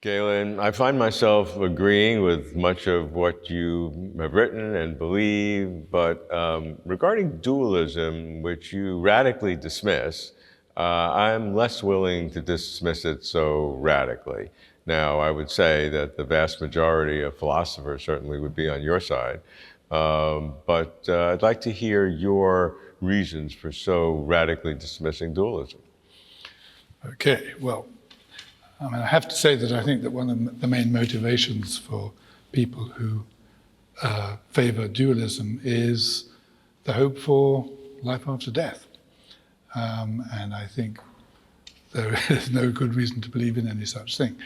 Galen, I find myself agreeing with much of what you have written and believe, but regarding dualism, which you radically dismiss, I'm less willing to dismiss it so radically. Now, I would say that the vast majority of philosophers certainly would be on your side, but I'd like to hear your reasons for so radically dismissing dualism. Okay, well, I have to say that I think that one of the main motivations for people who favor dualism is the hope for life after death. And I think there is no good reason to believe in any such thing.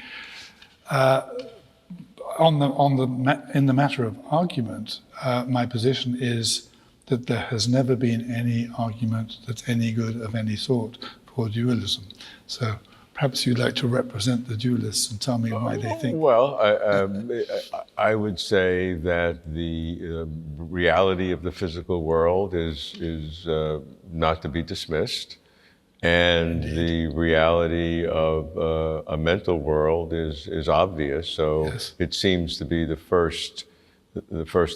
In the matter of argument, my position is that there has never been any argument that's any good of any sort for dualism. So perhaps you'd like to represent the dualists and tell me why they think. Well, I would say that the reality of the physical world is not to be dismissed, and the reality of a mental world is obvious. So yes. It seems to be the first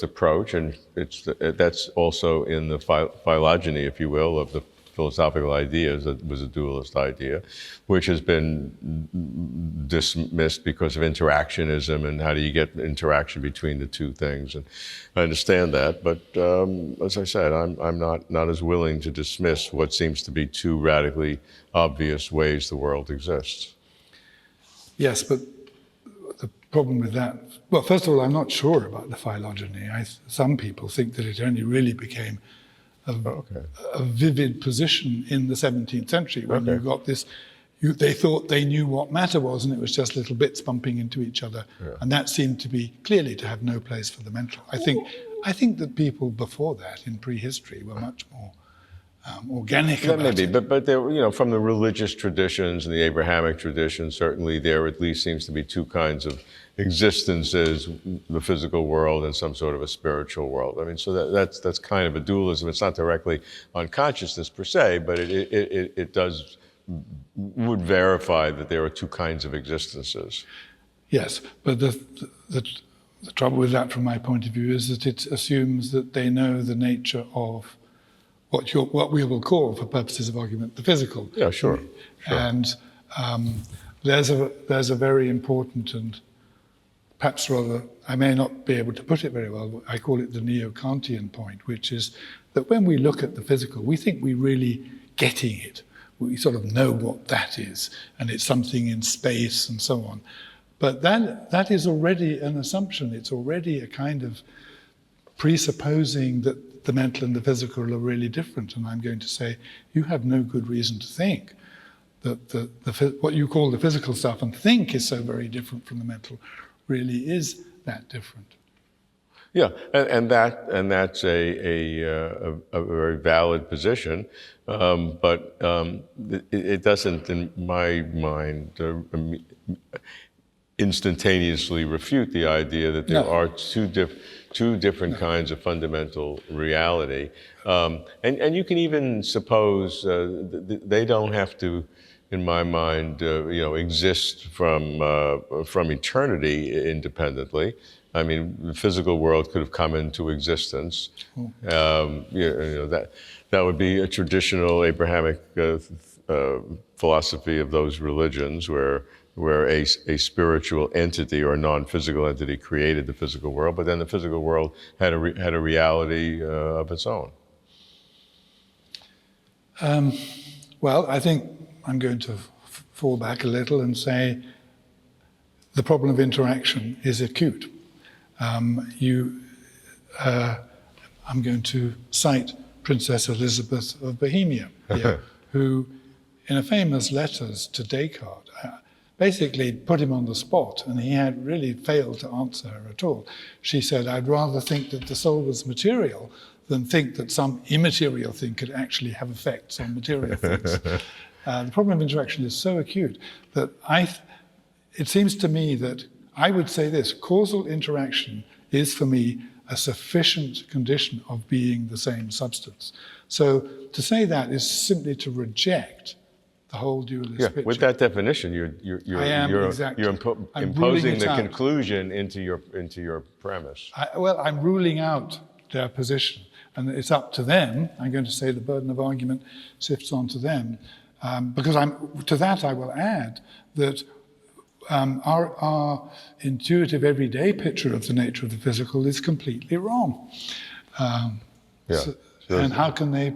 approach, and that's also in the phylogeny, if you will, of the philosophical ideas. That was a dualist idea, which has been dismissed because of interactionism and how do you get interaction between the two things. And I understand that, but as I said, I'm not as willing to dismiss what seems to be two radically obvious ways the world exists. Yes, but the problem with that, well, first of all, I'm not sure about the phylogeny. Some people think that it only really became a vivid position in the 17th century when you got this, they thought they knew what matter was, and it was just little bits bumping into each other. Yeah. And that seemed to be clearly to have no place for the mental. I think that people before that in prehistory were much more organic about it. But there, from the religious traditions and the Abrahamic tradition, certainly there at least seems to be two kinds of existences: the physical world and some sort of a spiritual world. I mean, so that's kind of a dualism. It's not directly on consciousness per se, but it would verify that there are two kinds of existences. Yes, but the trouble with that, from my point of view, is that it assumes that they know the nature of what we will call, for purposes of argument, the physical. Yeah, sure. And there's a very important and perhaps rather, I may not be able to put it very well, I call it the neo-Kantian point, which is that when we look at the physical, we think we're really getting it. We sort of know what that is, and it's something in space and so on. But that is already an assumption. It's already a kind of presupposing that the mental and the physical are really different. And I'm going to say, you have no good reason to think that what you call the physical stuff and think is so very different from the mental really is that different. Yeah, and that's a very valid position, but it doesn't, in my mind, instantaneously refute the idea that there are two different kinds of fundamental reality, and you can even suppose they don't have to, in my mind, exist from eternity independently. I mean, the physical world could have come into existence. That would be a traditional Abrahamic philosophy of those religions, where a spiritual entity or a non-physical entity created the physical world, but then the physical world had a reality of its own. Well, I think I'm going to fall back a little and say the problem of interaction is acute. I'm going to cite Princess Elizabeth of Bohemia here, who, in a famous letters to Descartes, basically put him on the spot, and he had really failed to answer her at all. She said, "I'd rather think that the soul was material than think that some immaterial thing could actually have effects on material things." The problem of interaction is so acute that it seems to me that I would say this: causal interaction is for me a sufficient condition of being the same substance. So to say that is simply to reject the whole dualist Yeah, picture. with that definition, you're Exactly. I'm imposing ruling the it out. conclusion into your premise. I'm ruling out their position, and it's up to them. I'm going to say the burden of argument shifts onto them, because to that I will add that our intuitive everyday picture of the nature of the physical is completely wrong. And how can they?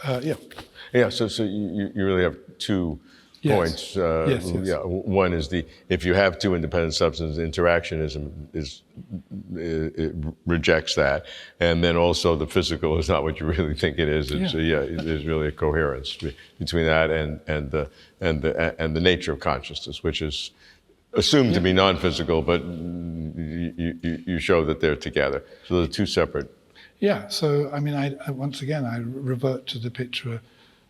So you really have 2 points. Yes. Yeah, one is if you have 2 independent substances, interactionism it rejects that, and then also the physical is not what you really think it is. There's really a coherence between that and the nature of consciousness, which is assumed to be non-physical, but you show that they're together. So they're 2 separate. Yeah. So I mean, I once again revert to the picture.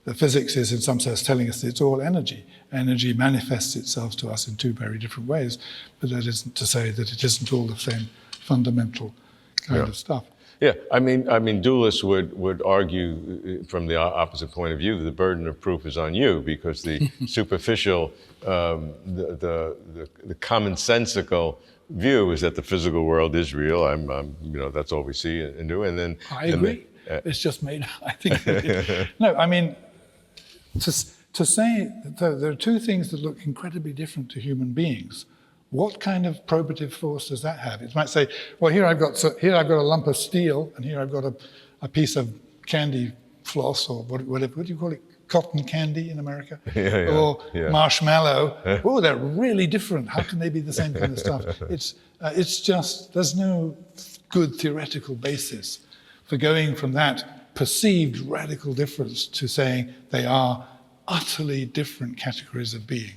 The physics is, in some sense, telling us that it's all energy. Energy manifests itself to us in 2 very different ways, but that isn't to say that it isn't all the same fundamental kind of stuff. Yeah, I mean, dualists would argue from the opposite point of view. The burden of proof is on you because the superficial, the commonsensical view is that the physical world is real. That's all we see and do. And then I agree. It's just made. I think. No, I mean. To say that there are 2 things that look incredibly different to human beings, what kind of probative force does that have? It might say, well, here I've got a lump of steel, and here I've got a piece of candy floss, or whatever. What do you call it? Cotton candy in America, or marshmallow. Oh, they're really different. How can they be the same kind of stuff? It's just there's no good theoretical basis for going from that perceived radical difference to saying they are utterly different categories of being.